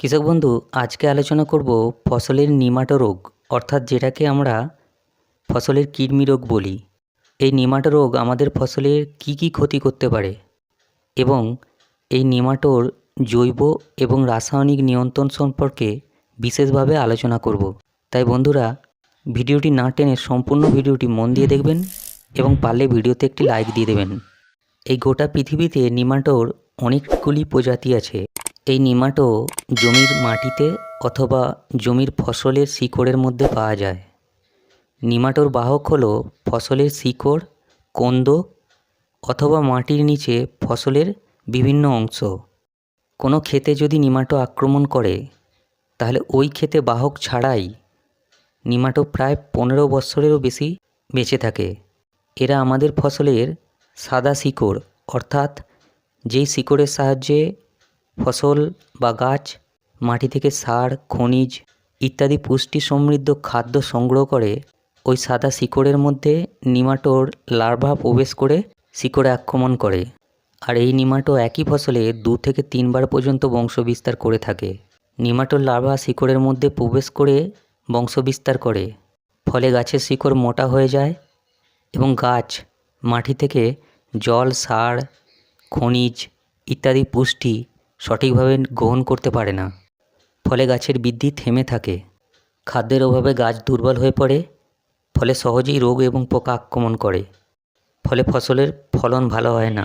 কৃষক বন্ধু, আজকে আলোচনা করব ফসলের নিমাটো রোগ, অর্থাৎ যেটাকে আমরা ফসলের কৃমি রোগ বলি। এই নিমাটো রোগ আমাদের ফসলের কি কি ক্ষতি করতে পারে এবং এই নিমাটোর জৈব এবং রাসায়নিক নিয়ন্ত্রণ সম্পর্কে বিশেষভাবে আলোচনা করব। তাই বন্ধুরা, ভিডিওটি না টেনে সম্পূর্ণ ভিডিওটি মন দিয়ে দেখবেন এবং পারলে ভিডিওতে একটি লাইক দিয়ে দেবেন। এই গোটা পৃথিবীতে নিমাটোর অনেকগুলি প্রজাতি আছে। এই নিমাটো জমির মাটিতে অথবা জমির ফসলের শিকড়ের মধ্যে পাওয়া যায়। নিমাটোর বাহক হলো ফসলের শিকড়, কন্দ অথবা মাটির নিচে ফসলের বিভিন্ন অংশ। কোনো ক্ষেতে যদি নিমাটো আক্রমণ করে, তাহলে ওই ক্ষেতে বাহক ছাড়াই নিমাটো প্রায় 15 বছরেরও বেশি বেঁচে থাকে। এরা আমাদের ফসলের সাদা শিকড়, অর্থাৎ যেই শিকড়ের সাহায্যে ফসল বা গাছ মাটি থেকে সার, খনিজ ইত্যাদি পুষ্টি সমৃদ্ধ খাদ্য সংগ্রহ করে, ওই সাদা শিকড়ের মধ্যে নিমাটোর লার্ভা প্রবেশ করে শিকড়ে আক্রমণ করে। আর এই নিমাটো একই ফসলে 2 থেকে 3 বার পর্যন্ত বংশবিস্তার করে থাকে। নিমাটোর লার্ভা শিকড়ের মধ্যে প্রবেশ করে বংশবিস্তার করে, ফলে গাছের শিকড় মোটা হয়ে যায় এবং গাছ মাটি থেকে জল, সার, খনিজ ইত্যাদি পুষ্টি সঠিকভাবে গ্রহণ করতে পারে না। ফলে গাছের বৃদ্ধি থেমে থাকে। খাদ্যের অভাবে গাছ দুর্বল হয়ে পড়ে, ফলে সহজেই রোগ এবং পোকা আক্রমণ করে। ফলে ফসলের ফলন ভালো হয় না।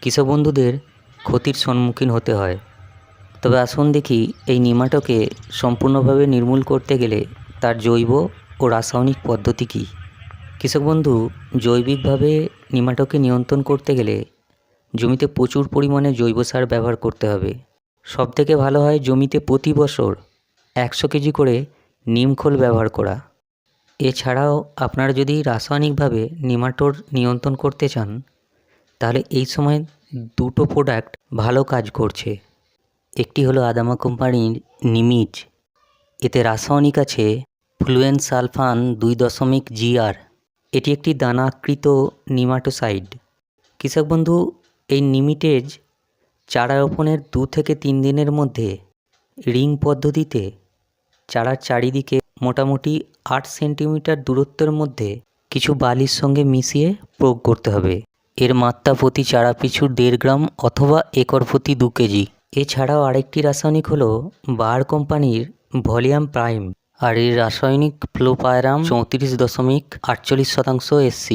কৃষক বন্ধুদের ক্ষতির সম্মুখীন হতে হয়। তবে আসুন দেখি এই নিমাটোকে সম্পূর্ণভাবে নির্মূল করতে গেলে তার জৈব ও রাসায়নিক পদ্ধতি কী। কৃষক বন্ধু, জৈবিকভাবে নিমাটোকে নিয়ন্ত্রণ করতে গেলে জমিতে প্রচুর পরিমাণে জৈব সার ব্যবহার করতে হবে। সবথেকে ভালো হয় জমিতে প্রতি বছর 100 কেজি করে নিমখোল ব্যবহার করা। এছাড়াও আপনারা যদি রাসায়নিকভাবে নিমাটোর নিয়ন্ত্রণ করতে চান, তাহলে এই সময় দুটো প্রোডাক্ট ভালো কাজ করছে। একটি হলো আদামা কোম্পানির নিমিজ। এতে রাসায়নিক আছে ফ্লুয়েনসালফান 2 GR। এটি একটি দানাকৃত নিমাটোসাইড। কৃষক বন্ধু, এই নিমিটেজ চারা রোপণের 2 থেকে 3 দিনের মধ্যে রিং পদ্ধতিতে চারার চারিদিকে মোটামুটি 8 সেন্টিমিটার দূরত্বের মধ্যে কিছু বালির সঙ্গে মিশিয়ে প্রয়োগ করতে হবে। এর মাত্রা প্রতি চারা পিছু 1.5 গ্রাম অথবা একর প্রতি 2 কেজি। এছাড়াও আরেকটি রাসায়নিক হলো বাহার কোম্পানির ভলিউম প্রাইম, আর এর রাসায়নিক ফ্লোপাইরাম 34.48% SC।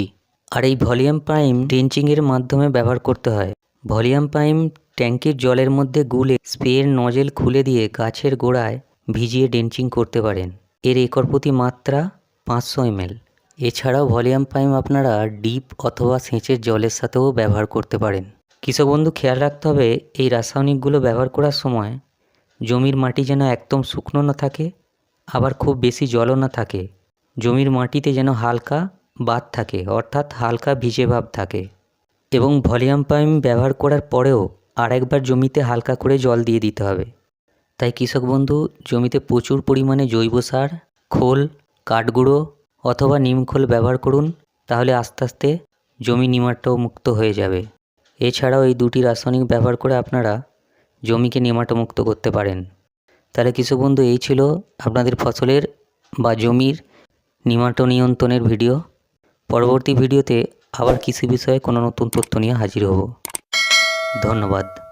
আর এই ভলিউম প্রাইম ড্রেঞ্চিংয়ের মাধ্যমে ব্যবহার করতে হয়। ভলিউম প্রাইম ট্যাঙ্কির জলের মধ্যে গুলে স্প্রের নজেল খুলে দিয়ে গাছের গোড়ায় ভিজিয়ে ড্রেঞ্চিং করতে পারেন। এর একর প্রতি মাত্রা 500 ml। এছাড়াও ভলিউম প্রাইম আপনারা ডিপ অথবা সেচের জলের সাথেও ব্যবহার করতে পারেন। কৃষক বন্ধু, খেয়াল রাখতে হবে এই রাসায়নিকগুলো ব্যবহার করার সময় জমির মাটি যেন একদম শুকনো না থাকে, আবার খুব বেশি জলও না থাকে। জমির মাটিতে যেন হালকা বাত থাকে, অর্থাৎ হালকা ভিজে ভাব থাকে। এবং ভলিউম প্রাইম ব্যবহার করার পরেও আরেকবার জমিতে হালকা করে জল দিয়ে দিতে হবে। তাই কৃষক বন্ধু, জমিতে প্রচুর পরিমাণে জৈব সার, খোল, কাঠগুঁড়ো অথবা নিমখোল ব্যবহার করুন। তাহলে আস্তে আস্তে জমি নিমাটো মুক্ত হয়ে যাবে। এছাড়াও এই দুটি রাসায়নিক ব্যবহার করে আপনারা জমিকে নিমাটো মুক্ত করতে পারেন। তাহলে কৃষক বন্ধু, এই ছিল আপনাদের ফসলের বা জমির নিমাটো নিয়ন্ত্রণের ভিডিও। পরবর্তী ভিডিওতে আবার কৃষি বিষয়ে কোনো নতুন তথ্য নিয়ে হাজির হব। ধন্যবাদ।